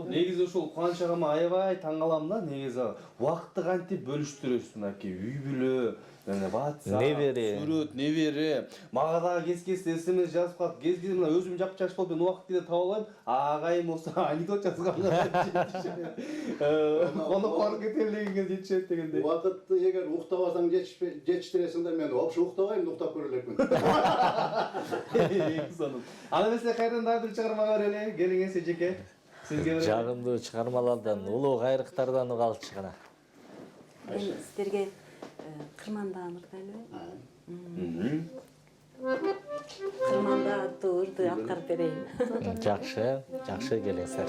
Негизи ушул Кубаныч агама аябай таң калам да, негизи убакытты кантип бөлүштүрөсүң аки, үй бүлө, WhatsApp, сүрөт, небере. Мага дагы кез SMS жазып калат. Кез мына өзүм жапчаш болуп, мен убакыт кийде таба албайм. Агайым болсо анекдот жазганга жетишет. Коноктор кетелегенге жетишет дегендей. Убакытты эгер уктабасаң жетиштиресиң да мен вообще уктабайм, уктап көрө элекмин. Аны эмесе кайрадан дагы бир чыгармага берели. Келиңиз эжеке. Сизге жагымдуу чыгармалардан, улуу кайрыктардан угалчы гана. Мен сіздерге Кырманда ырдайлыбы? Кырманда аттуу ырды аткарып берейин. Жакшы келиңиздер.